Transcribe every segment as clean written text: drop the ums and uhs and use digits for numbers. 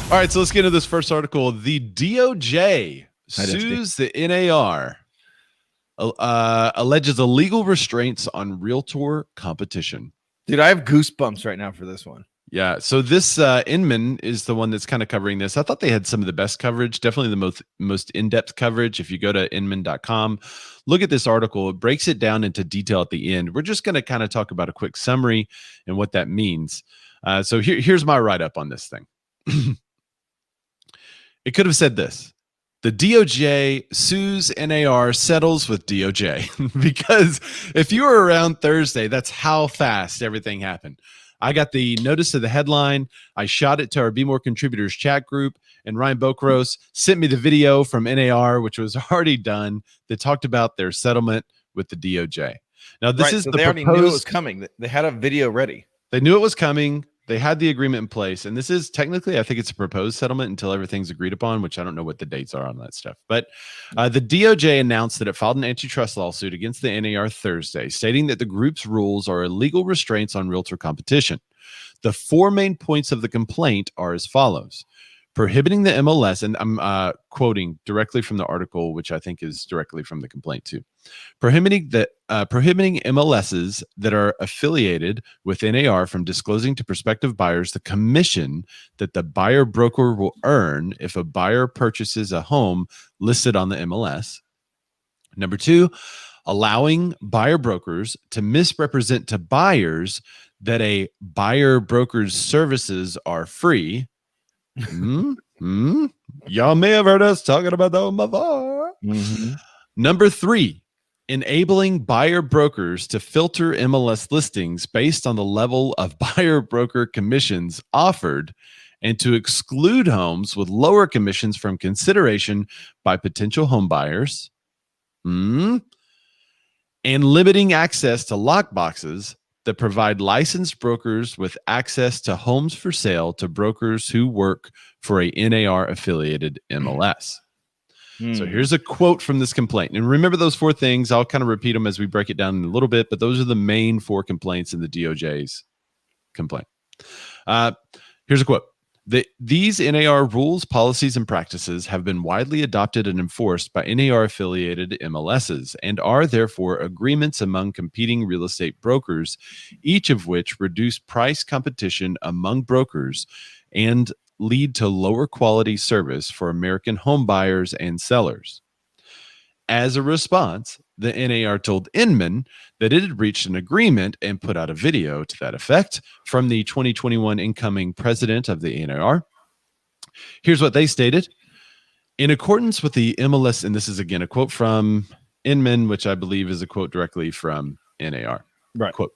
All right, so let's get into this first article. The DOJ sues the NAR, alleges illegal restraints on realtor competition. Dude, I have goosebumps right now for this one. Yeah, so this Inman is the one that's kind of covering this. I thought they had some of the best coverage, definitely the most in-depth coverage. If you go to inman.com, look at this article. It breaks it down into detail at the end. We're just going to kind of talk about a quick summary and what that means. So here's my write-up on this thing. It could have said this: the DOJ sues NAR, settles with DOJ. Because if you were around Thursday, that's how fast everything happened. I got the notice of the headline. I shot it to our Be More Contributors chat group, and Ryan Bokros sent me the video from NAR, which was already done, that talked about their settlement with the DOJ. Now, this is so the they already knew it was coming. They had a video ready. They knew it was coming. They had the agreement in place, and this is technically, I think it's a proposed settlement until everything's agreed upon, which I don't know what the dates are on that stuff. But the DOJ announced that it filed an antitrust lawsuit against the NAR Thursday, stating that the group's rules are illegal restraints on realtor competition. The four main points of the complaint are as follows: prohibiting the MLS, and I'm quoting directly from the article, which I think is directly from the complaint too. Prohibiting MLSs that are affiliated with NAR from disclosing to prospective buyers the commission that the buyer broker will earn if a buyer purchases a home listed on the MLS. Number two, allowing buyer brokers to misrepresent to buyers that a buyer broker's services are free. Y'all may have heard us talking about that one before. Number three, enabling buyer brokers to filter MLS listings based on the level of buyer broker commissions offered and to exclude homes with lower commissions from consideration by potential home buyers. And limiting access to lockboxes that provide licensed brokers with access to homes for sale to brokers who work for a NAR affiliated MLS. So here's a quote from this complaint. And remember those four things. I'll kind of repeat them as we break it down in a little bit, but those are the main four complaints in the DOJ's complaint. Here's a quote. These NAR rules, policies, and practices have been widely adopted and enforced by NAR-affiliated MLSs and are therefore agreements among competing real estate brokers, each of which reduce price competition among brokers and lead to lower quality service for American home buyers and sellers. As a response, the NAR told Inman that it had reached an agreement and put out a video to that effect from the 2021 incoming president of the NAR. Here's what they stated. In accordance with the MLS, and this is again a quote from Inman, which I believe is a quote directly from NAR. Right. Quote.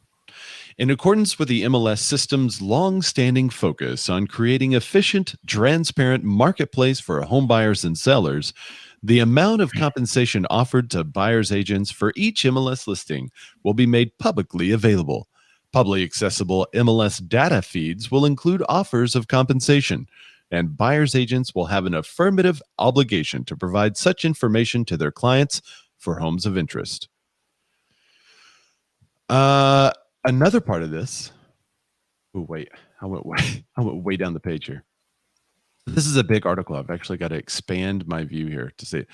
In accordance with the MLS system's long-standing focus on creating efficient, transparent marketplace for home buyers and sellers, the amount of compensation offered to buyers' agents for each MLS listing will be made publicly available. Publicly accessible MLS data feeds will include offers of compensation, and buyers' agents will have an affirmative obligation to provide such information to their clients for homes of interest. Another part of this. Oh, wait. I went way down the page here. This is a big article. I've actually got to expand my view here to see.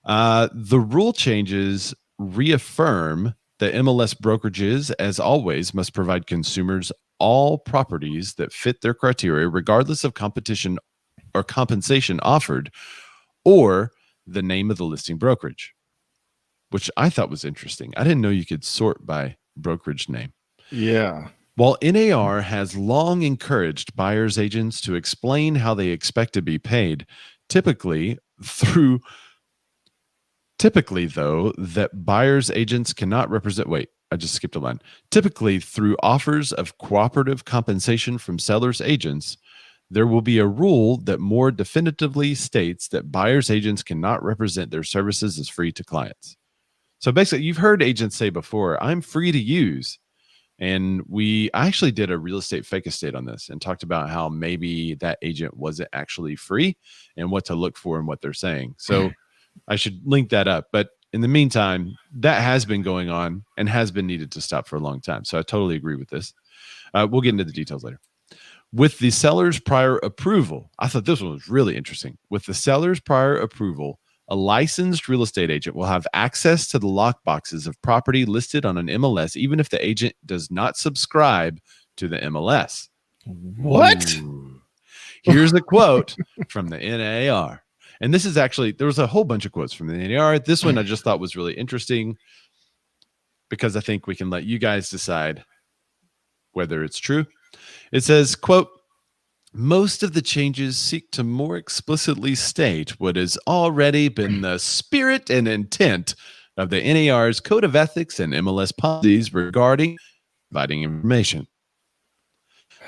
The rule changes reaffirm that MLS brokerages, as always, must provide consumers all properties that fit their criteria, regardless of competition or compensation offered, or the name of the listing brokerage, which I thought was interesting. I didn't know you could sort by brokerage name. Yeah. While NAR has long encouraged buyers agents to explain how they expect to be paid, typically though, that buyers agents cannot represent. Wait, I just skipped a line. Typically, through offers of cooperative compensation from sellers agents, there will be a rule that more definitively states that buyers agents cannot represent their services as free to clients. So basically, you've heard agents say before, I'm free to use. And I actually did a real estate fake estate on this and talked about how maybe that agent wasn't actually free and what to look for and what they're saying. So I should link that up. But in the meantime, that has been going on and has been needed to stop for a long time. So I totally agree with this. We'll get into the details later. With the seller's prior approval, I thought this one was really interesting. With the seller's prior approval, a licensed real estate agent will have access to the lockboxes of property listed on an MLS, even if the agent does not subscribe to the MLS. What? Ooh. Here's a quote from the NAR. And this is actually, there was a whole bunch of quotes from the NAR. This one I just thought was really interesting because I think we can let you guys decide whether it's true. It says, quote, most of the changes seek to more explicitly state what has already been the spirit and intent of the NAR's Code of Ethics and MLS policies regarding providing information.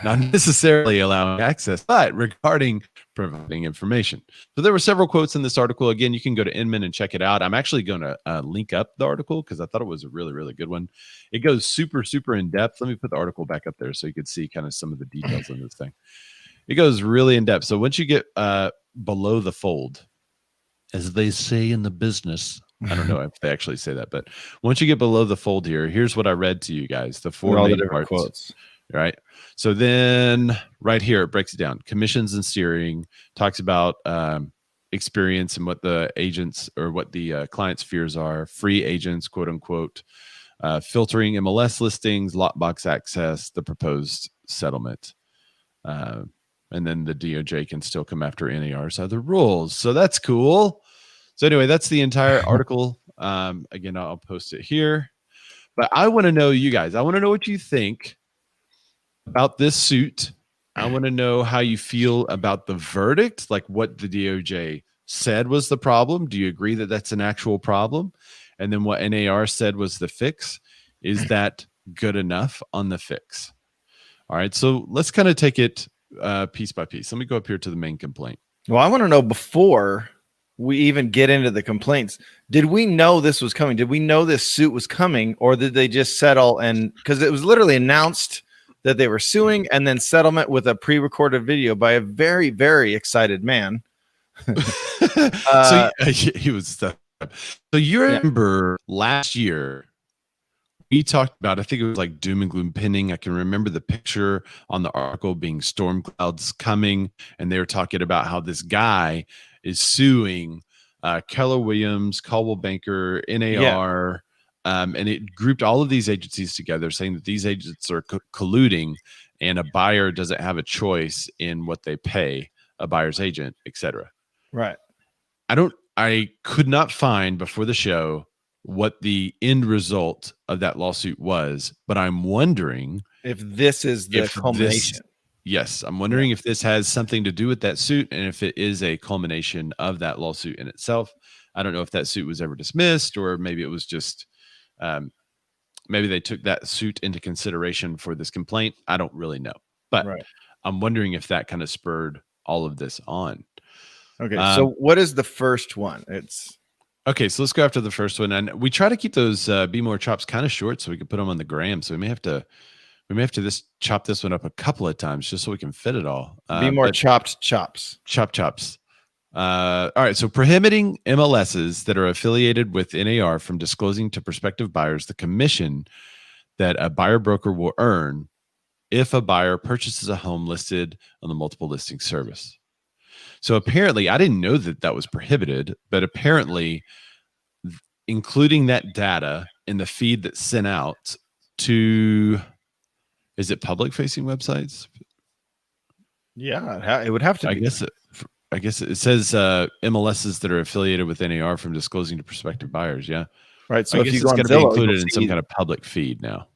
Not necessarily allowing access, but regarding providing information. So there were several quotes in this article. Again, you can go to Inman and check it out. I'm actually going to link up the article because I thought it was a really, really good one. It goes super, super in depth. Let me put the article back up there so you could see kind of some of the details in this thing. It goes really in depth. So once you get below the fold, as they say in the business, I don't know if they actually say that, but once you get below the fold here, here's what I read to you guys. The four all main the different parts. quotes. Right. So then right here, it breaks it down. Commissions and steering, talks about experience and what the agents or what the client's fears are, free agents, quote unquote, filtering MLS listings, lockbox access, the proposed settlement. And then the DOJ can still come after NAR's other rules. So that's cool. So anyway, that's the entire article. Again, I'll post it here. But I want to know you guys. I want to know what you think about this suit. I want to know how you feel about the verdict, like what the DOJ said was the problem. Do you agree that that's an actual problem? And then what NAR said was the fix. Is that good enough on the fix? All right. So let's kind of take it piece by piece. Let me go up here to the main complaint. Well, I want to know before we even get into the complaints, did we know this was coming? Did we know this suit was coming, or did they just settle? And because it was literally announced that they were suing and then settlement with a pre-recorded video by a very, very excited man. So he was stuck. So you remember last year we talked about, I think it was like doom and gloom pending. I can remember the picture on the article being storm clouds coming, and they were talking about how this guy is suing Keller Williams, Coldwell Banker, NAR, and it grouped all of these agencies together, saying that these agents are colluding, and a buyer doesn't have a choice in what they pay a buyer's agent, etc. Right. I could not find before the show what the end result of that lawsuit was, but I'm wondering if this is the culmination. Yes, I'm wondering if this has something to do with that suit and if it is a culmination of that lawsuit in itself. I don't know if that suit was ever dismissed, or maybe it was just maybe they took that suit into consideration for this complaint. I don't really know, but I'm wondering if that kind of spurred all of this on. Okay, so what is the first one? Okay, so let's go after the first one, and we try to keep those Be More Chops kind of short so we can put them on the gram. So we may have to just chop this one up a couple of times just so we can fit it all. Be more chopped chops. Chops. All right, so prohibiting MLSs that are affiliated with NAR from disclosing to prospective buyers the commission that a buyer broker will earn if a buyer purchases a home listed on the multiple listing service. So apparently, I didn't know that that was prohibited, but apparently including that data in the feed that's sent out to, is it public facing websites? Yeah, it would have to be. I guess it says MLSs that are affiliated with NAR from disclosing to prospective buyers. Yeah. Right. So I if guess you it's go on going to Zillow, be included in some kind of public feed now.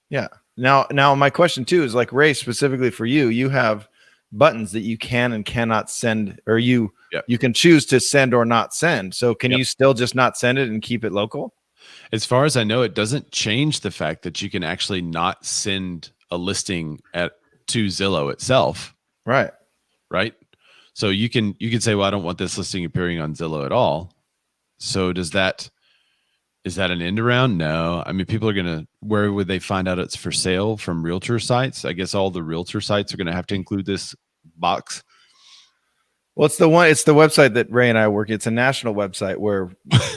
Yeah. Now my question too is, like, Ray, specifically for you, you have buttons that you can and cannot send, or you can choose to send or not send. So can you still just not send it and keep it local? As far as I know, it doesn't change the fact that you can actually not send a listing to Zillow itself. Right. So you can say, well, I don't want this listing appearing on Zillow at all. So is that an end around? No. I mean, people are where would they find out it's for sale? From realtor sites? I guess all the realtor sites are going to have to include this box. Well, it's the website that Ray and I work. It's a national website where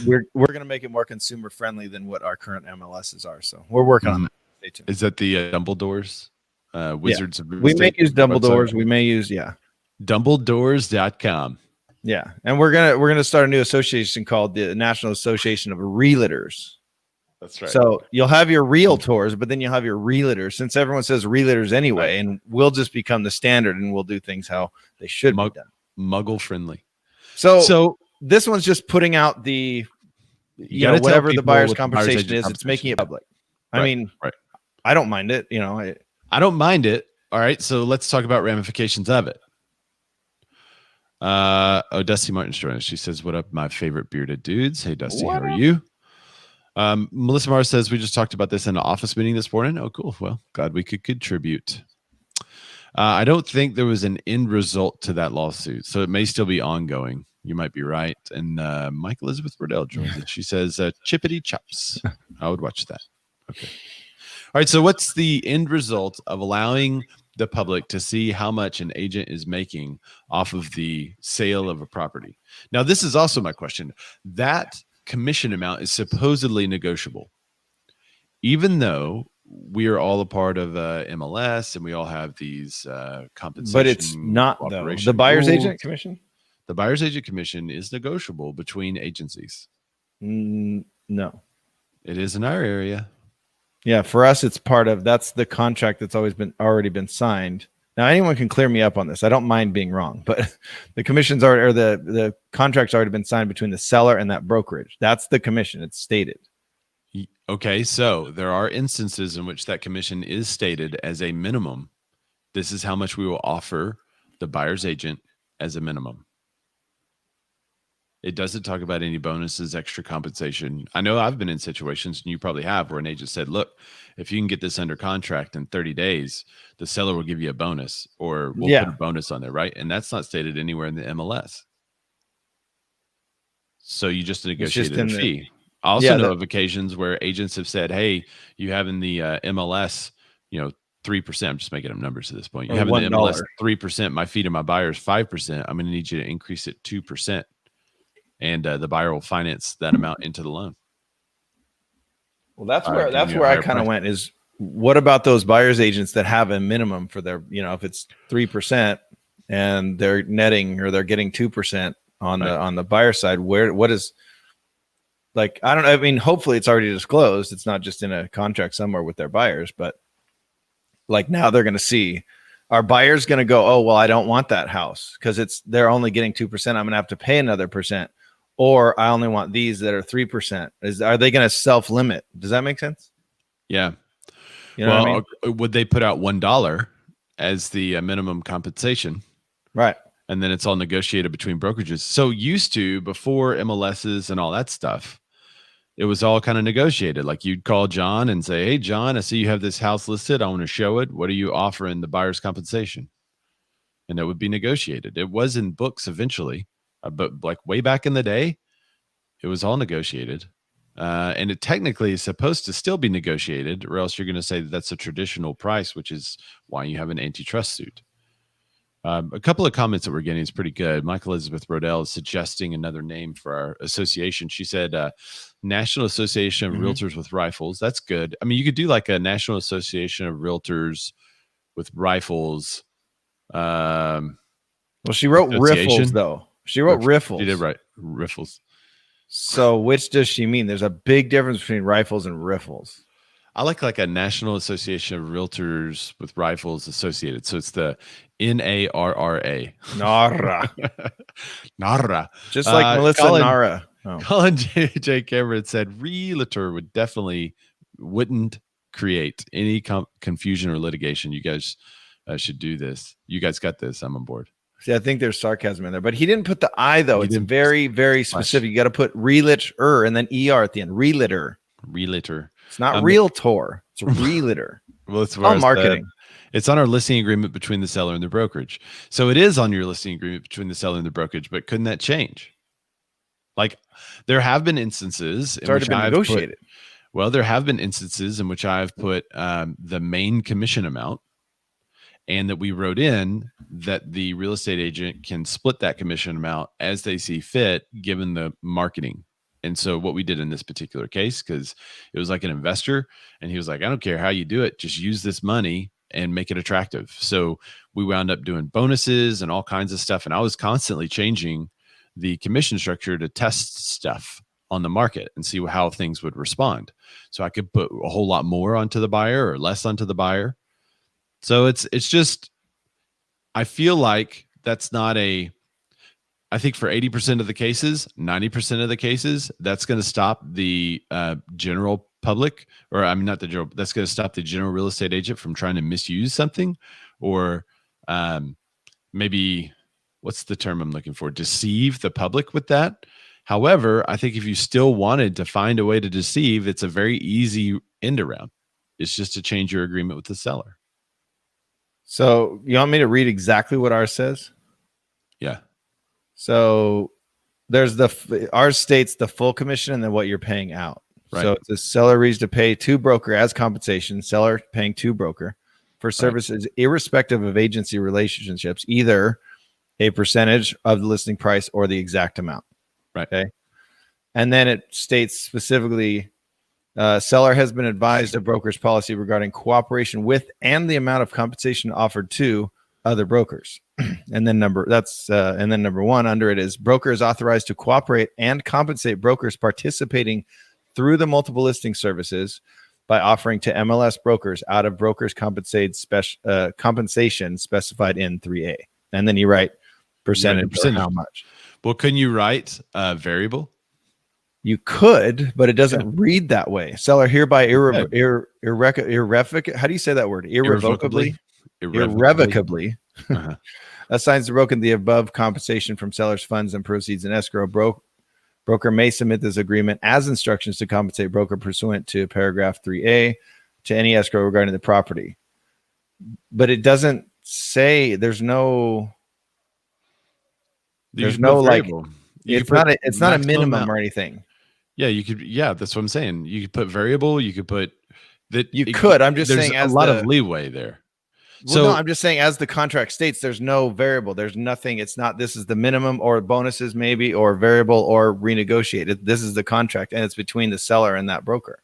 we're going to make it more consumer friendly than what our current MLSs are. So we're working on that. Stay tuned. Is that the Dumbledore's Wizards of Real We may Estate use Dumbledore's. website. We may use Dumbledores.com. Yeah, and we're gonna start a new association called the National Association of Realtors. That's right. So you'll have your realtors, but then you'll have your realtors. Since everyone says realtors anyway, and we'll just become the standard, and we'll do things how they should be done. Muggle friendly. So this one's just putting out the, you know, whatever the buyer's compensation is. It's making it public. I mean, I don't mind it. You know, I don't mind it. All right, so let's talk about ramifications of it. Dusty Martin's joining us. She says, "What up, my favorite bearded dudes?" Hey, Dusty, how are you? Melissa Mars says, "We just talked about this in an office meeting this morning." Oh, cool. Well, glad we could contribute. I don't think there was an end result to that lawsuit, so it may still be ongoing. You might be right. And Mike Elizabeth Riddell joins it. She says, "Chippity chops." I would watch that. Okay. All right. So, what's the end result of allowing the public to see how much an agent is making off of the sale of a property? Now, this is also my question. That commission amount is supposedly negotiable, even though we are all a part of MLS and we all have these compensation. But it's not though. The buyer's agent commission. The buyer's agent commission is negotiable between agencies. No, it is in our area. Yeah, for us, it's part of that's the contract that's already been signed. Now, anyone can clear me up on this. I don't mind being wrong, but the commission's already, or the contract's already been signed between the seller and that brokerage. That's the commission. It's stated. Okay, so there are instances in which that commission is stated as a minimum. This is how much we will offer the buyer's agent as a minimum. It doesn't talk about any bonuses, extra compensation. I know I've been in situations, and you probably have, where an agent said, "Look, if you can get this under contract in 30 days, the seller will give you a bonus, or we'll put a bonus on there," right? And that's not stated anywhere in the MLS. So you just negotiated a fee. I also know of occasions where agents have said, "Hey, you have in the MLS, 3%. I'm just making up numbers at this point. You have in the MLS 3%. My fee to my buyer is 5%. I'm going to need you to increase it 2%." And the buyer will finance that amount into the loan. Well, that's where I kind of went is, what about those buyer's agents that have a minimum for their, if it's 3% and they're netting or they're getting 2% on the buyer side, what is, like, I don't know. I mean, hopefully it's already disclosed. It's not just in a contract somewhere with their buyers, but like now they're going to see, our buyer's going to go, "Oh, well, I don't want that house because they're only getting 2%. I'm going to have to pay another percent. Or I only want these that are 3%. Are they going to self-limit? Does that make sense? Yeah. You know what I mean? Would they put out $1 as the minimum compensation? Right. And then it's all negotiated between brokerages. So used to, before MLSs and all that stuff, it was all kind of negotiated. Like you'd call John and say, "Hey, John, I see you have this house listed. I want to show it. What are you offering the buyer's compensation?" And that would be negotiated. It was in books eventually. But like way back in the day, it was all negotiated. And it technically is supposed to still be negotiated, or else you're going to say that that's a traditional price, which is why you have an antitrust suit. A couple of comments that we're getting is pretty good. Michael Elizabeth Rodell is suggesting another name for our association. She said, National Association of Realtors with Rifles. That's good. I mean, you could do like a National Association of Realtors with Rifles. Well, she wrote riffles, though. She wrote riffles. She did write riffles. So which does she mean? There's a big difference between rifles and riffles. I like a National Association of Realtors with Rifles Associated. So it's the NARRA. NARA. NARA. Just like Melissa Nara. Colin J. Cameron said realtor wouldn't create any confusion or litigation. You guys should do this. You guys got this. I'm on board. See, I think there's sarcasm in there, but he didn't put the I though. It's very, very specific. You got to put realtor and then ER at the end. Realtor. It's not realtor. It's a realtor. Well, it's all marketing. It's on our listing agreement between the seller and the brokerage. So it is on your listing agreement between the seller and the brokerage, but couldn't that change? Like there have been instances in which I've negotiated. There have been instances in which I've put the main commission amount, and that we wrote in that the real estate agent can split that commission amount as they see fit, given the marketing. And so what we did in this particular case, because it was like an investor, and he was like, "I don't care how you do it, just use this money and make it attractive. So we wound up doing bonuses and all kinds of stuff. And I was constantly changing the commission structure to test stuff on the market and see how things would respond. So I could put a whole lot more onto the buyer or less onto the buyer. So it's just, I feel like that's not I think for 80% of the cases, 90% of the cases, that's going to stop the general public, or I mean, not the general, that's going to stop the general real estate agent from trying to misuse something, or maybe, what's the term I'm looking for? Deceive the public with that. However, I think if you still wanted to find a way to deceive, it's a very easy end around. It's just to change your agreement with the seller. So you want me to read exactly what ours says? Yeah. So there's ours states the full commission and then what you're paying out. Right. So the seller agrees to pay to broker as compensation, seller paying to broker for services irrespective of agency relationships, either a percentage of the listing price or the exact amount. Right. Okay. And then it states specifically, seller has been advised of broker's policy regarding cooperation with and the amount of compensation offered to other brokers. And then number one under it is broker is authorized to cooperate and compensate brokers participating through the multiple listing services by offering to MLS brokers out of brokers compensation specified in 3A. And then you write percentage. Or how much. Well, can you write variable? You could, but it doesn't read that way. Seller hereby how do you say that word? Irrevocably assigns the broker the above compensation from seller's funds and proceeds in escrow. Broker may submit this agreement as instructions to compensate broker pursuant to paragraph 3A to any escrow regarding the property. But it doesn't say it's not a minimum or anything. Yeah, you could. Yeah, that's what I'm saying. You could put variable. You could put that. I'm just saying there's a lot of leeway there. Well, no, I'm just saying, as the contract states, there's no variable. There's nothing. It's not, this is the minimum or bonuses maybe, or variable or renegotiated. This is the contract, and it's between the seller and that broker.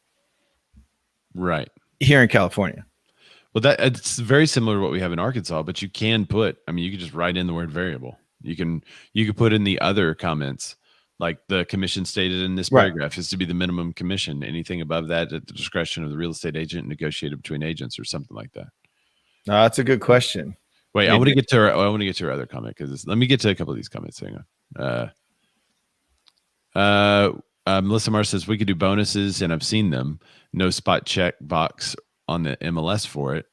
Right. Here in California. Well, it's very similar to what we have in Arkansas, but you can put, you could just write in the word variable. You could put in the other comments, like the commission stated in this paragraph is to be the minimum commission. Anything above that at the discretion of the real estate agent, negotiated between agents or something like that. No, that's a good question. Wait, I want to get to her other comment, because let me get to a couple of these comments. Hang on. Melissa Mars says we could do bonuses, and I've seen them. No spot check box on the MLS for it.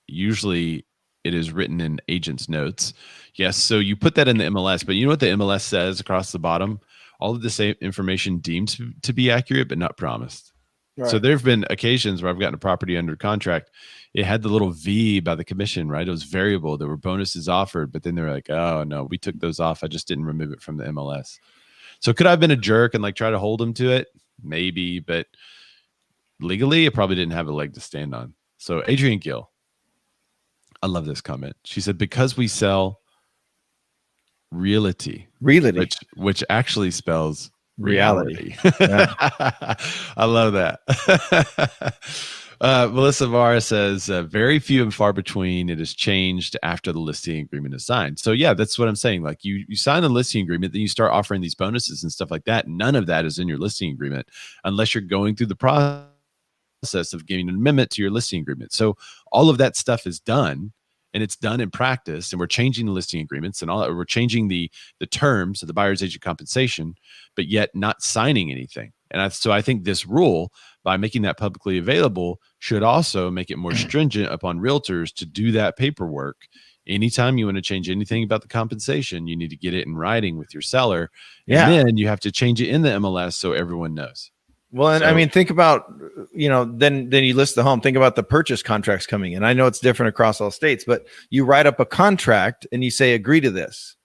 Usually it is written in agent's notes. Yes, so you put that in the MLS, but you know what the MLS says across the bottom? All of this information deemed to be accurate, but not promised. Right. So there have been occasions where I've gotten a property under contract. It had the little V by the commission, right? It was variable. There were bonuses offered, but then they're like, oh no, we took those off. I just didn't remove it from the MLS. So could I have been a jerk and try to hold them to it? Maybe, but legally it probably didn't have a leg to stand on. So Adrienne Gill, I love this comment. She said, because we sell realty, which actually spells reality. Yeah. I love that. Melissa Vara says, very few and far between. It is changed after the listing agreement is signed. So yeah, that's what I'm saying. You sign the listing agreement, then you start offering these bonuses and stuff like that. None of that is in your listing agreement unless you're going through the process of giving an amendment to your listing agreement. So all of that stuff is done, and it's done in practice, and we're changing the listing agreements and we're changing the terms of the buyer's agent compensation, but yet not signing anything. And so I think this rule, by making that publicly available, should also make it more stringent upon realtors to do that paperwork. Anytime you want to change anything about the compensation, you need to get it in writing with your seller. And then you have to change it in the MLS so everyone knows. Well, and think about, then you list the home. Think about the purchase contracts coming in. I know it's different across all states, but you write up a contract and you say, agree to this.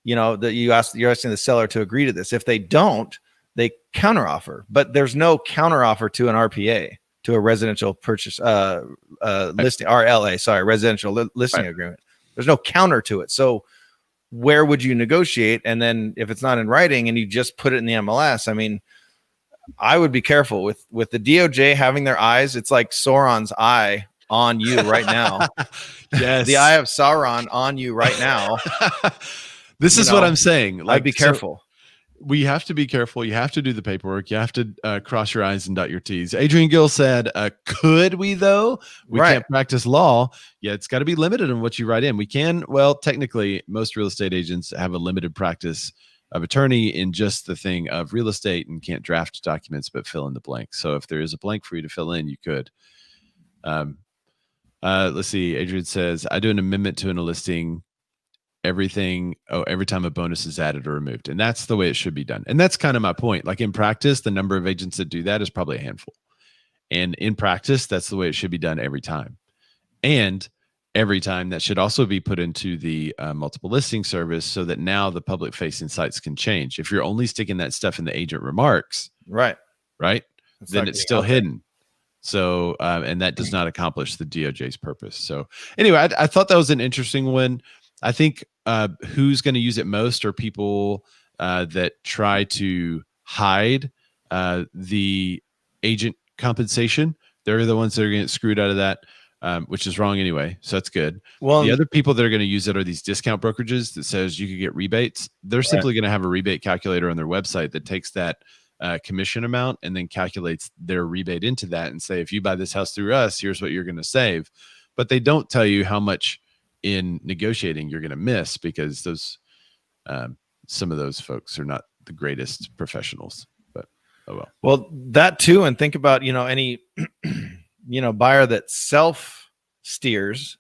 That you're asking the seller to agree to this. If they don't, they counteroffer. But there's no counteroffer to an RPA, to a residential purchase listing, RLA, residential listing agreement. There's no counter to it. So where would you negotiate? And then if it's not in writing and you just put it in the MLS, I would be careful with the DOJ having their eyes. It's like Sauron's eye on you right now. Yes. The Eye of Sauron on you right now. This is what I'm saying. Like, be careful. We have to be careful. You have to do the paperwork. You have to cross your I's and dot your T's. Adrian Gill said, could we, though? We can't practice law. Yeah, it's got to be limited on what you write in. We can, well, technically, most real estate agents have a limited practice of attorney in just the thing of real estate and can't draft documents, but fill in the blank. So if there is a blank for you to fill in, you could. Let's see. Adrian says, I do an amendment to a listing every time a bonus is added or removed. And that's the way it should be done. And that's kind of my point. Like in practice, the number of agents that do that is probably a handful. And in practice, that's the way it should be done every time. And every time that should also be put into the multiple listing service so that now the public facing sites can change. If you're only sticking that stuff in the agent remarks, right, then it's still hidden. So, and that does not accomplish the DOJ's purpose. So anyway, I thought that was an interesting one. I think who's going to use it most are people that try to hide the agent compensation. They're the ones that are going to get screwed out of that, which is wrong anyway. So that's good. Well, the other people that are going to use it are these discount brokerages that says you could get rebates. They're simply going to have a rebate calculator on their website that takes that commission amount and then calculates their rebate into that and say, if you buy this house through us, here's what you're going to save. But they don't tell you how much in negotiating you're going to miss, because those some of those folks are not the greatest professionals. But well, that too. And think about any buyer that self steers,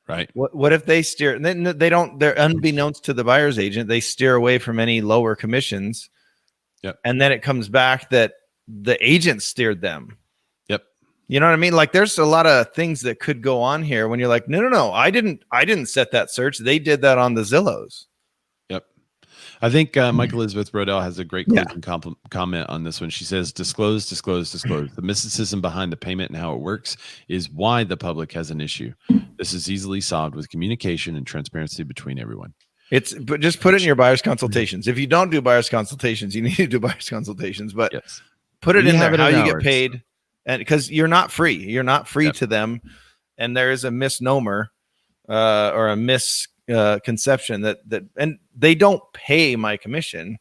right? What if they steer and then they don't, they're unbeknownst to the buyer's agent, they steer away from any lower commissions. Yep. And then it comes back that the agent steered them. Yep. You know what I mean? Like there's a lot of things that could go on here when you're like, no, I didn't set that search. They did that on the Zillows. Yep. I think Michael Elizabeth Brodell has a great comment on this one. She says, disclose. The mysticism behind the payment and how it works is why the public has an issue. This is easily solved with communication and transparency between everyone. But just put it in your buyer's consultations. If you don't do buyer's consultations, you need to do buyer's consultations, but put it in there how you get paid. And because you're not free to them. And there is a misnomer or a misconception that and they don't pay my commission,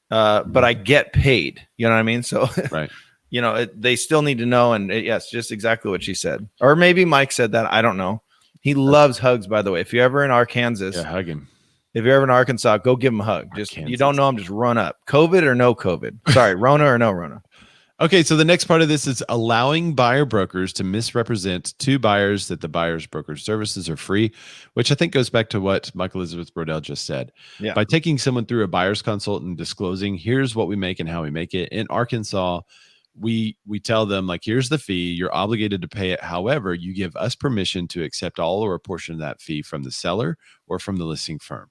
but I get paid. You know what I mean? So, right. They still need to know. And yes, just exactly what she said. Or maybe Mike said that. I don't know. He loves hugs, by the way. If you're ever in Arkansas, hug him. If you're ever in Arkansas, go give him a hug. Just you don't know him, just run up. COVID or no COVID? Sorry, Rona or no Rona? Okay, so the next part of this is allowing buyer brokers to misrepresent to buyers that the buyer's brokerage services are free, which I think goes back to what Michael Elizabeth Brodell just said. Yeah. By taking someone through a buyer's consult and disclosing, here's what we make and how we make it. In Arkansas, we tell them, like, here's the fee. You're obligated to pay it. However, you give us permission to accept all or a portion of that fee from the seller or from the listing firm.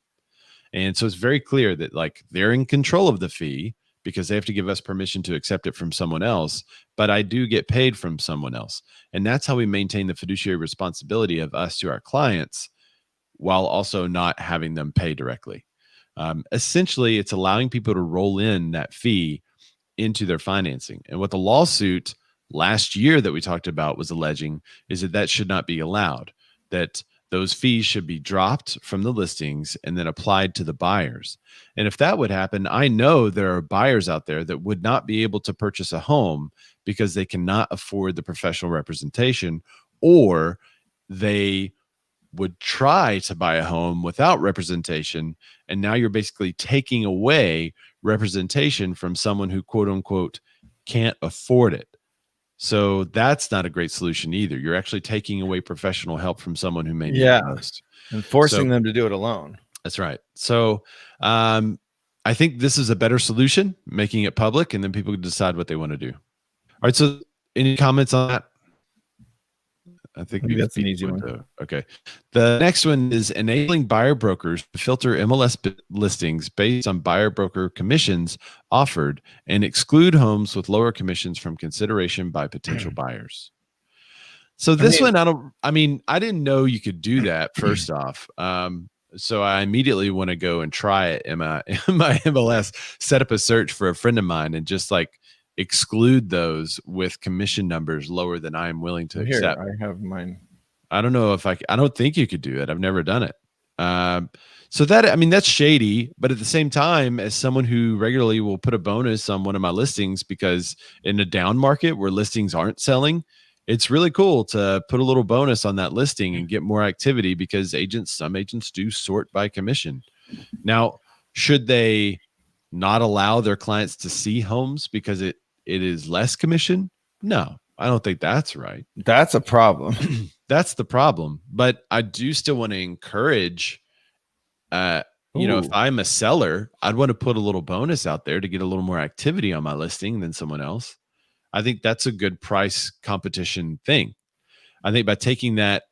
And so it's very clear that like they're in control of the fee because they have to give us permission to accept it from someone else, but I do get paid from someone else. And that's how we maintain the fiduciary responsibility of us to our clients while also not having them pay directly. Essentially, it's allowing people to roll in that fee into their financing. And what the lawsuit last year that we talked about was alleging is that should not be allowed, that those fees should be dropped from the listings and then applied to the buyers. And if that would happen, I know there are buyers out there that would not be able to purchase a home because they cannot afford the professional representation, or they would try to buy a home without representation. And now you're basically taking away representation from someone who, quote unquote, can't afford it. So that's not a great solution either. You're actually taking away professional help from someone who may need it most. And forcing them to do it alone. That's right. So I think this is a better solution, making it public, and then people can decide what they want to do. All right. So any comments on that? I think that's an easy one. Okay. The next one is enabling buyer brokers to filter MLS listings based on buyer broker commissions offered and exclude homes with lower commissions from consideration by potential buyers. So this one, I didn't know you could do that first off. So I immediately want to go and try it in my MLS, set up a search for a friend of mine and just like exclude those with commission numbers lower than I am willing to accept. I have mine. I don't know if I don't think you could do it. I've never done it. So that's shady. But at the same time, as someone who regularly will put a bonus on one of my listings, because in a down market where listings aren't selling, it's really cool to put a little bonus on that listing and get more activity, because some agents do sort by commission. Now, should they not allow their clients to see homes because it is less commission? No, I don't think that's right. That's a problem. That's the problem. But I do still want to encourage, if I'm a seller, I'd want to put a little bonus out there to get a little more activity on my listing than someone else. I think that's a good price competition thing. I think by taking that,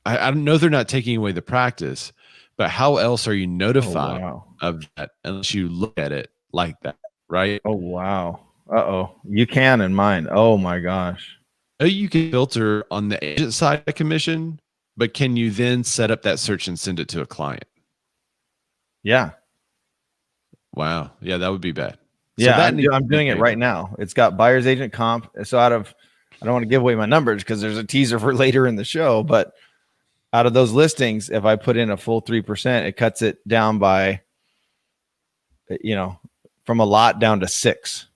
I don't know, they're not taking away the practice, but how else are you notified of that unless you look at it like that, right? Oh, wow. You can in mine. Oh, my gosh. You can filter on the agent side of commission, but can you then set up that search and send it to a client? Yeah. Wow. Yeah, that would be bad. Yeah, so I'm doing it right now. It's got buyer's agent comp. So I don't want to give away my numbers because there's a teaser for later in the show, but out of those listings, if I put in a full 3%, it cuts it down by, from a lot down to 6.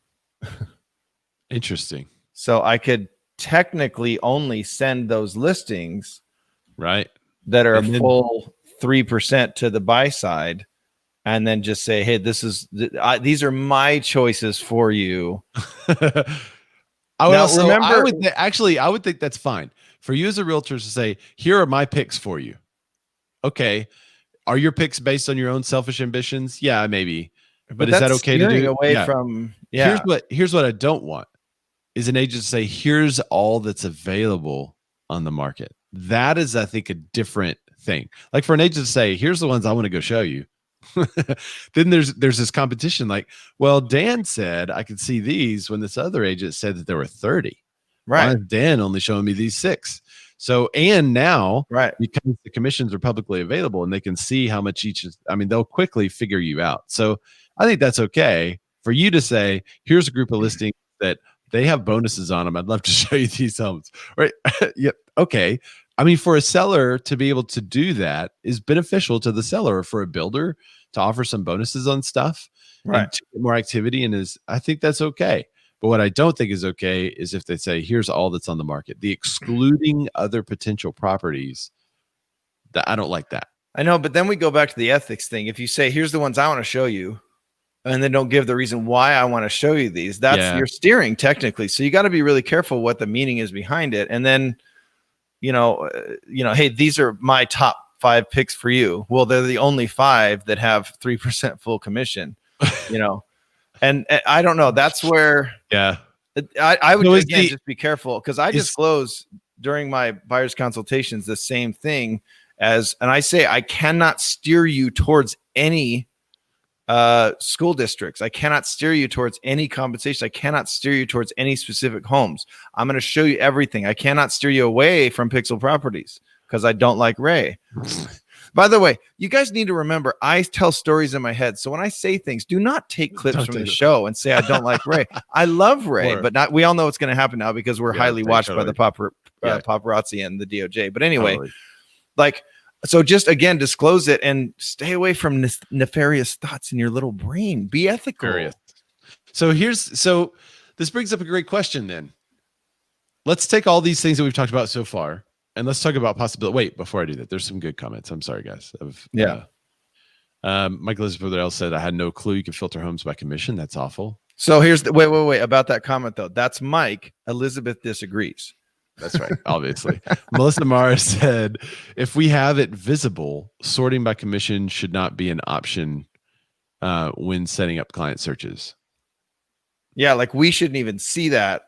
Interesting. So I could technically only send those listings, right, that are full 3% to the buy side, and then just say, hey, these are my choices for you. I would think that's fine for you as a realtor to say, here are my picks for you. Okay. Are your picks based on your own selfish ambitions? Yeah, maybe. But is that okay to do? Here's what I don't want is an agent to say, here's all that's available on the market. That is, I think, a different thing. Like for an agent to say, here's the ones I want to go show you. Then there's this competition. Like, well, Dan said I could see these when this other agent said that there were 30. Right. Why is Dan only showing me these 6? So, and now, right, because the commissions are publicly available and they can see how much each is, they'll quickly figure you out. So I think that's okay for you to say, here's a group of listings that they have bonuses on them. I'd love to show you these homes. Right. Yeah. Okay. For a seller to be able to do that is beneficial to the seller, or for a builder to offer some bonuses on stuff, right, and to get more activity. And I think that's okay. But what I don't think is okay is if they say, here's all that's on the market, the excluding other potential properties. That I don't like that. I know, but then we go back to the ethics thing. If you say, here's the ones I want to show you, and then don't give the reason why I want to show you these, that's your steering technically. So you got to be really careful what the meaning is behind it. And then, hey, these are my top 5 picks for you. Well, they're the only 5 that have 3% full commission, and I don't know. That's where, I would just be careful, because I disclose during my buyer's consultations the same thing and I say, I cannot steer you towards any school districts. I cannot steer you towards any compensation. I cannot steer you towards any specific homes. I'm going to show you everything. I cannot steer you away from Pixel Properties because I don't like Ray. By the way, you guys need to remember, I tell stories in my head. So when I say things, do not take clips from the show and say I don't like Ray. I love Ray, but not. We all know what's going to happen now because we're highly watched by the paparazzi and the DOJ. But anyway, so just again, disclose it and stay away from nefarious thoughts in your little brain. Be ethical. So this brings up a great question. Then let's take all these things that we've talked about so far, and let's talk about possibility. Wait, before I do that, there's some good comments. I'm sorry, guys. Mike Elizabeth said, I had no clue you could filter homes by commission. That's awful. So here's the wait about that comment though. That's Mike. Elizabeth disagrees. That's right. Obviously. Melissa Mara said, if we have it visible, sorting by commission should not be an option when setting up client searches. Yeah. Like we shouldn't even see that.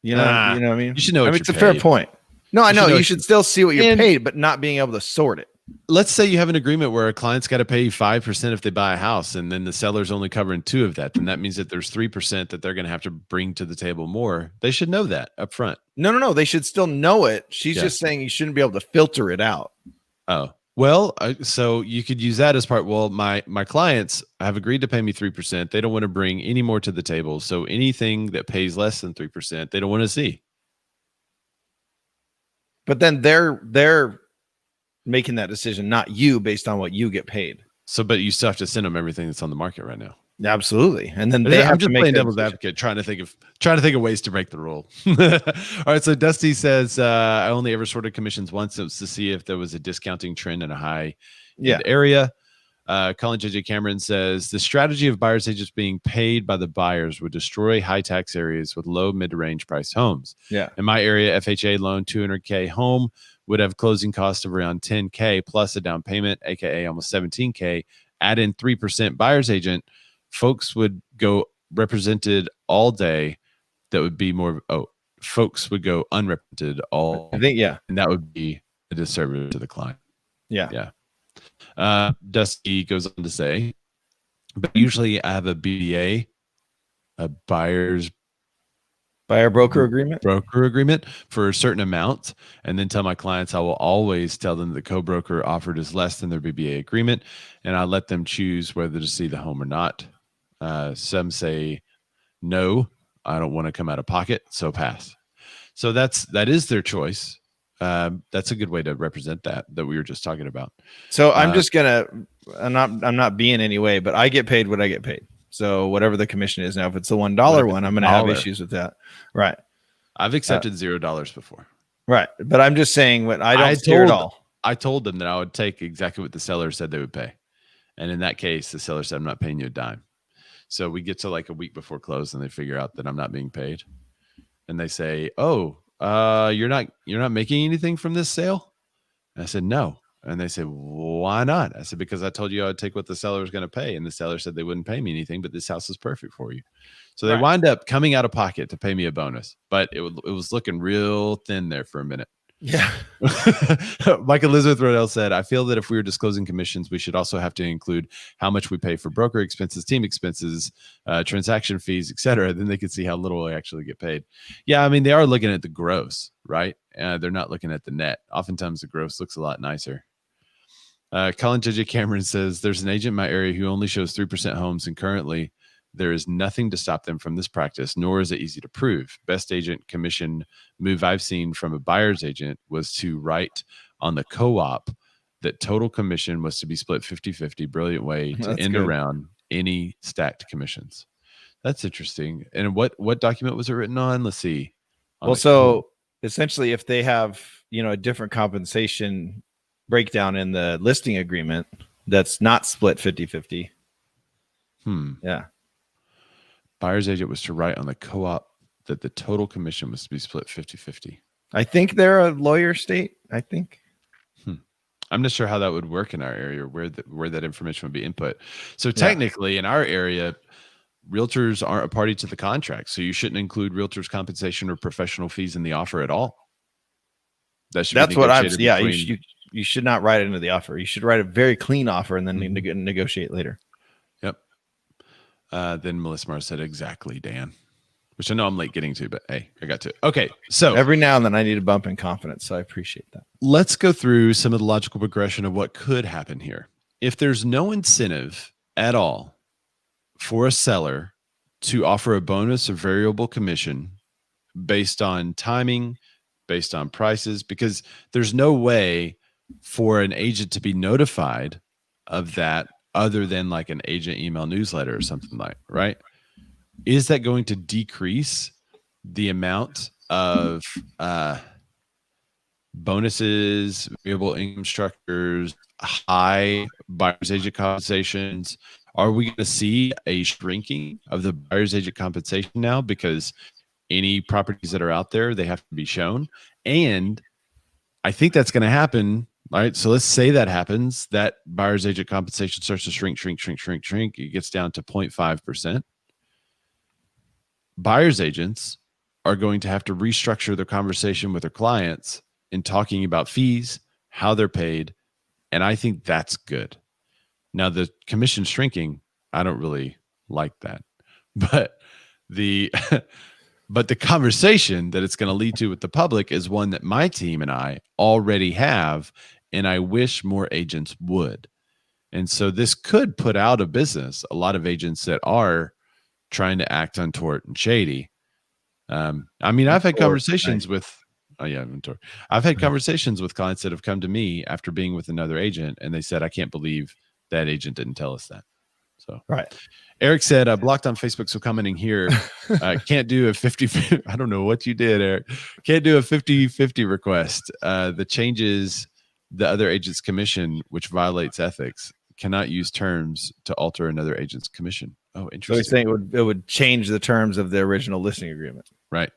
You know what I mean? You should know. It's a fair point. No, I know you should still see what you're paid, but not being able to sort it. Let's say you have an agreement where a client's got to pay 5% if they buy a house, and then the seller's only covering 2 of that. Then that means that there's 3% that they're going to have to bring to the table more. They should know that up front. No. They should still know it. She's just saying you shouldn't be able to filter it out. Oh, Well, so you could use that as part. Well, my clients have agreed to pay me 3%. They don't want to bring any more to the table. So anything that pays less than 3%, they don't want to see. But then they're making that decision, not you, based on what you get paid. So, but you still have to send them everything that's on the market right now. Absolutely, and then they I'm have just to make playing that devil's decision. advocate, trying to think of ways to break the rule. All right, so Dusty says I only ever sorted commissions once. It was to see if there was a discounting trend in a high area. Colin JJ Cameron says the strategy of buyers agents being paid by the buyers would destroy high tax areas with low mid-range price homes. Yeah, in my area, FHA loan $200K home would have closing costs of around $10K plus a down payment, aka almost $17K. Add in 3% buyer's agent, folks would go represented all day. That would be more. Folks would go unrepresented all. I think and that would be a disservice to the client. Yeah. Dusty goes on to say, but usually I have a BDA, a buyer broker agreement for a certain amount, and then tell my clients I will always tell them the co-broker offered is less than their BBA agreement, and I let them choose whether to see the home or not. Some say no, I don't want to come out of pocket, so pass. So that is their choice. That's a good way to represent that we were just talking about. So I'm just gonna, I'm not being any way, but I get paid what I get paid. So whatever the commission is now, if it's the $1 one, I'm gonna have issues with that. Right. I've accepted $0 before. Right, but I'm just saying what I don't steer at all. I told them that I would take exactly what the seller said they would pay, and in that case, the seller said I'm not paying you a dime. So we get to like a week before close, and they figure out that I'm not being paid, and they say, "Oh, you're not making anything from this sale?" And I said, "No." And they said, "Why not?" I said, "Because I told you I would take what the seller was going to pay." And the seller said they wouldn't pay me anything, but this house is perfect for you. So they wind up coming out of pocket to pay me a bonus, but it was looking real thin there for a minute. Yeah. Mike Elizabeth Rodell said, I feel that if we were disclosing commissions, we should also have to include how much we pay for broker expenses, team expenses, transaction fees, etc. Then they could see how little we actually get paid. Yeah, I mean, they are looking at the gross, right? They're not looking at the net. Oftentimes the gross looks a lot nicer. Colin JJ Cameron says, there's an agent in my area who only shows 3% homes, and currently there is nothing to stop them from this practice, nor is it easy to prove. Best agent commission move I've seen from a buyer's agent was to write on the co-op that total commission was to be split 50-50. Brilliant way to end around any stacked commissions. That's interesting. And what document was it written on? Let's see. Well, so essentially, if they have, a different compensation breakdown in the listing agreement that's not split 50-50. Yeah. Buyer's agent was to write on the co-op that the total commission was to be split 50-50. I think they're a lawyer state. I think. I'm not sure how that would work in our area, where that information would be input. So technically, in our area, realtors aren't a party to the contract, so you shouldn't include realtors' compensation or professional fees in the offer at all. That's what I'm. Yeah, you should not write it into the offer. You should write a very clean offer and then negotiate later. Yep. Then Melissa Mars said, exactly, Dan, which I know I'm late getting to, but hey, I got to it. Okay. So every now and then I need a bump in confidence. So I appreciate that. Let's go through some of the logical progression of what could happen here. If there's no incentive at all for a seller to offer a bonus or variable commission based on timing, based on prices, because there's no way for an agent to be notified of that other than like an agent email newsletter or something like, right? Is that going to decrease the amount of bonuses, variable income structures, high buyer's agent compensations? Are we going to see a shrinking of the buyer's agent compensation now because any properties that are out there, they have to be shown? And I think that's going to happen. All right. So let's say that happens, that buyer's agent compensation starts to shrink. It gets down to 0.5%. Buyer's agents are going to have to restructure their conversation with their clients in talking about fees, how they're paid. And I think that's good. Now, the commission shrinking, I don't really like that. But the conversation that it's going to lead to with the public is one that my team and I already have and I wish more agents would. And so this could put out of business a lot of agents that are trying to act untoward and shady. I mean, I've had conversations with, I've had conversations with clients that have come to me after being with another agent, and they said, I can't believe that agent didn't tell us that. So, right. Eric said, blocked on Facebook. So commenting here, can't do a 50, I don't know what you did, Eric. Can't do a 50-50 request. The changes the other agent's commission, which violates ethics. Cannot use terms to alter another agent's commission. Oh, interesting. So he's saying it would change the terms of the original listing agreement. Right.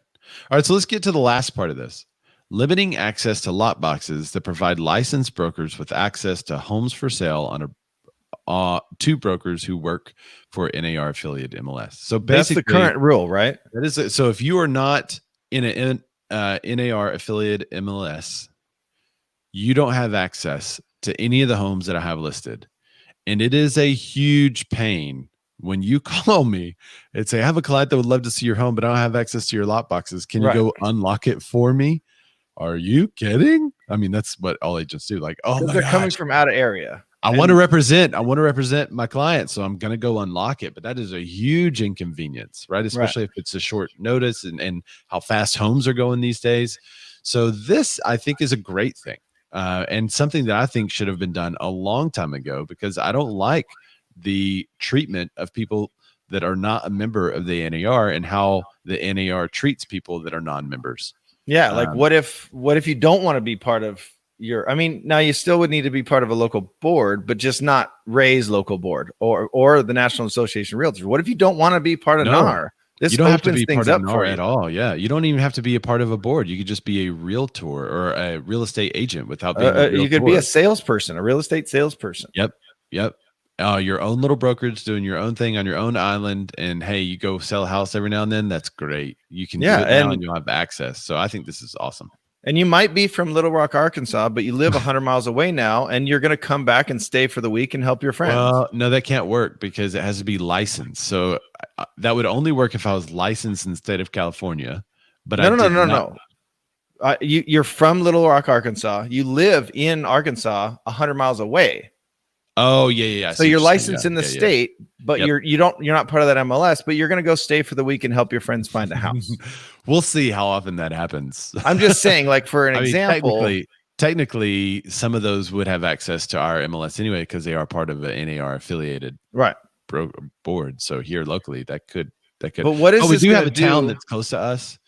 All right. So let's get to the last part of this. Limiting access to lot boxes that provide licensed brokers with access to homes for sale on to brokers who work for NAR affiliate MLS. So basically, that's the current rule, right? That is it. So if you are not in an NAR affiliate MLS, you don't have access to any of the homes that I have listed. And it is a huge pain when you call me and say, I have a client that would love to see your home, but I don't have access to your lot boxes. Can you go unlock it for me? Are you kidding? I mean, that's what all agents do. Like, oh my they're coming from out of area. I want to represent my client. So I'm going to go unlock it. But that is a huge inconvenience, right? Especially if it's a short notice and how fast homes are going these days. So this, I think, is a great thing. And something that I think should have been done a long time ago, because I don't like the treatment of people that are not a member of the NAR and how the NAR treats people that are non-members. Yeah. Like what if you don't want to be part of now you still would need to be part of a local board, but just not Ray's local board or the National Association of Realtors. What if you don't want to be part of NAR? This you don't have to be things part of up NAR for at all. Yeah. You don't even have to be a part of a board. You could just be a realtor or a real estate agent without being a realtor. You could be a salesperson, a real estate salesperson. Yep. Your own little brokerage doing your own thing on your own island. And hey, you go sell a house every now and then. That's great. You can do it now and you'll have access. So I think this is awesome. And you might be from Little Rock, Arkansas, but you live 100 miles away now, and you're going to come back and stay for the week and help your friends. Well, no, that can't work because it has to be licensed. So that would only work if I was licensed in the state of California. But no. You're from Little Rock, Arkansas. You live in Arkansas 100 miles away. Oh, yeah. So you're licensed in the state, but you're not part of that MLS, but you're going to go stay for the week and help your friends find a house. We'll see how often that happens. I'm just saying, like, for an example, technically some of those would have access to our MLS anyway, because they are part of an NAR affiliated board. So here locally that could. But what is we do have a town that's close to us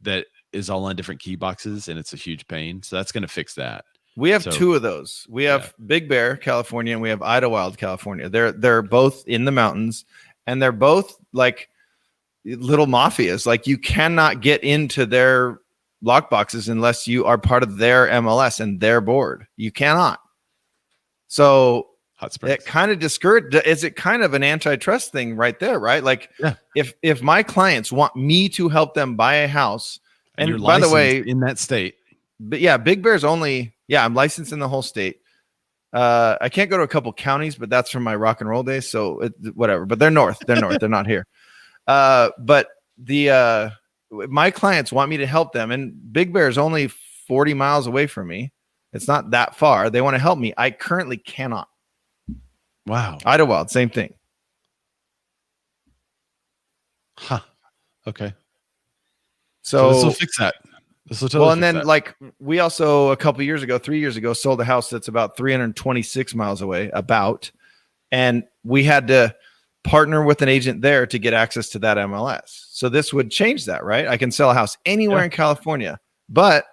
that is all on different key boxes, and it's a huge pain. So that's going to fix that. We have two of those. We have Big Bear, California, and we have Idlewild, California. They're both in the mountains, and they're both like little mafias. Like, you cannot get into their lock boxes unless you are part of their MLS and their board. You cannot. So it kind of is it kind of an antitrust thing right there, right? Like, if my clients want me to help them buy a house, and by the way, in that state, but yeah, Big Bear's only. Yeah, I'm licensed in the whole state. I can't go to a couple counties, but that's from my rock and roll days. So whatever. But they're north. They're north. They're not here. But my clients want me to help them, and Big Bear is only 40 miles away from me. It's not that far. They want to help me. I currently cannot. Wow. Idlewild, same thing. Huh. Okay. So this will fix that. And then like we also 3 years ago, sold a house that's about 326 miles away, and we had to partner with an agent there to get access to that MLS. So this would change that, right? I can sell a house anywhere in California, but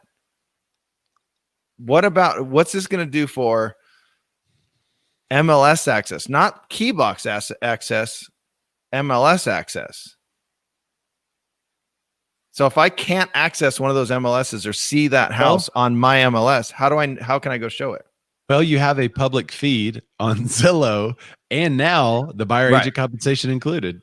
what's this going to do for MLS access, not key box access, MLS access? So if I can't access one of those MLSs or see that house on my MLS, how can I go show it? Well, you have a public feed on Zillow, and now the buyer agent compensation included.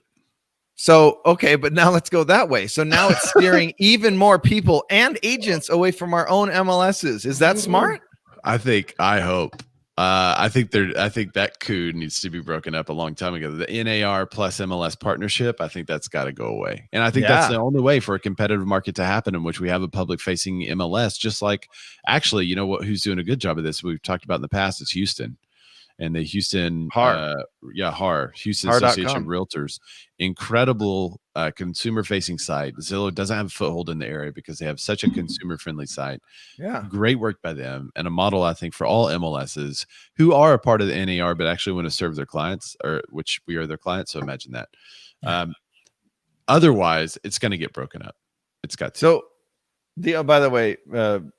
So, okay, but now let's go that way. So now it's steering even more people and agents away from our own MLSs. Is that smart? I hope. I think that coup needs to be broken up a long time ago. The NAR plus MLS partnership, I think that's got to go away. And I think that's the only way for a competitive market to happen in which we have a public facing MLS, just like actually, you know what, who's doing a good job of this? We've talked about in the past is Houston. And the Houston, HAR, Houston Association of Realtors, incredible consumer-facing site. Zillow doesn't have a foothold in the area because they have such a consumer-friendly site. Yeah, great work by them, and a model I think for all MLSs who are a part of the NAR, but actually want to serve their clients, or which we are their clients. So imagine that. Otherwise, it's going to get broken up. It's got to. So, by the way,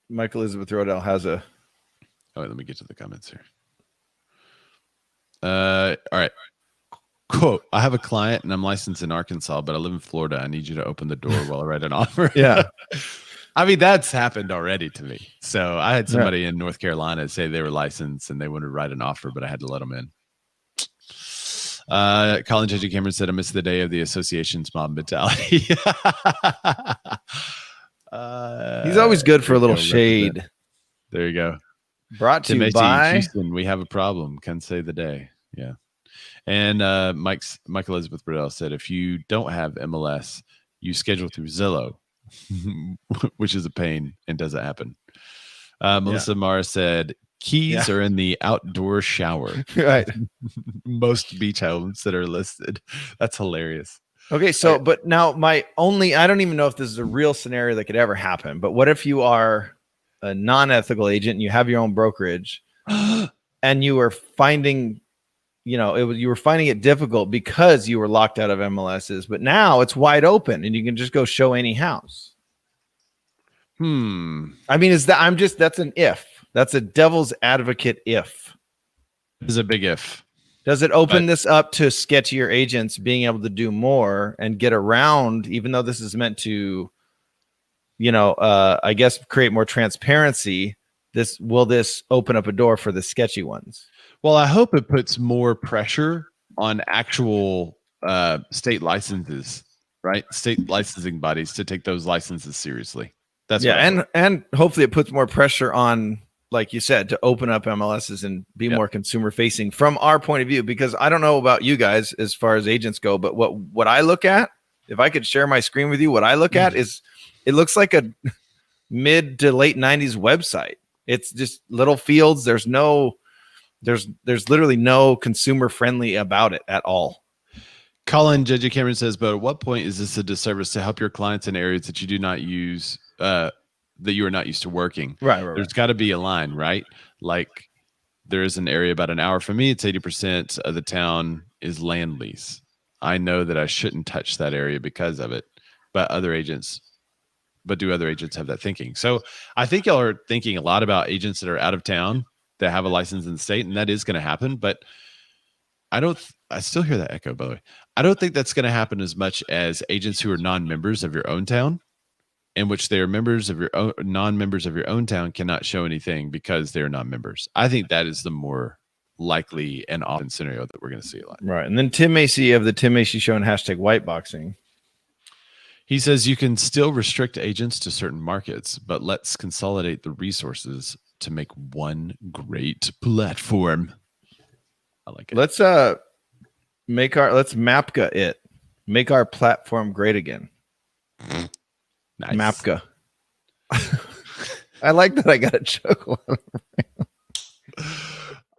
Mike Elizabeth Rodell has a. Oh, let me get to the comments here. All right. Quote, I have a client and I'm licensed in Arkansas, but I live in Florida. I need you to open the door while I write an offer. Yeah. I mean, that's happened already to me. So I had somebody in North Carolina say they were licensed and they wanted to write an offer, but I had to let them in. Colin J.J. Cameron said, I miss the day of the association's mob mentality. He's always good for a little shade. There you go. Brought to you by Houston. We have a problem. Can say the day. Yeah. And Mike Elizabeth Burdell said, if you don't have MLS, you schedule through Zillow, which is a pain and doesn't happen. Melissa Mara said, keys are in the outdoor shower. Right. Most beach homes that are listed. That's hilarious. Okay, so but now I don't even know if this is a real scenario that could ever happen, but what if you are a non-ethical agent and you have your own brokerage and you were finding, you were finding it difficult because you were locked out of MLSs, but now it's wide open and you can just go show any house. I mean, that's an if. That's a devil's advocate if. It's a big if. Does it open this up to sketchier agents being able to do more and get around, even though this is meant to, I guess create more transparency? Will this open up a door for the sketchy ones? Well, I hope it puts more pressure on actual state licenses, right? State licensing bodies to take those licenses seriously. That's and hopefully it puts more pressure on, like you said, to open up MLSs and be more consumer facing from our point of view. Because I don't know about you guys as far as agents go, but what I look at, if I could share my screen with you, what I look at is it looks like a mid to late 90s website. It's just little fields. There's literally no consumer friendly about it at all. Colin J.J. Cameron says, but at what point is this a disservice to help your clients in areas that you do not use, that you are not used to working? Right. There's got to be a line, right? Like there is an area about an hour from me. It's 80% of the town is land lease. I know that I shouldn't touch that area because of it, but do other agents have that thinking? So I think y'all are thinking a lot about agents that are out of town that have a license in the state, and that is going to happen. But I still hear that echo, by the way. I don't think that's going to happen as much as agents who are non-members of your own town, in which they are non-members of your own town cannot show anything because they're non-members. I think that is the more likely and often scenario that we're going to see a lot. Right. And then Tim Macy of the Tim Macy Show and #whiteboxing. He says you can still restrict agents to certain markets, but let's consolidate the resources to make one great platform. I like it. Let's Mapka it. Make our platform great again. Nice. Mapka. I like that I got a chuckle.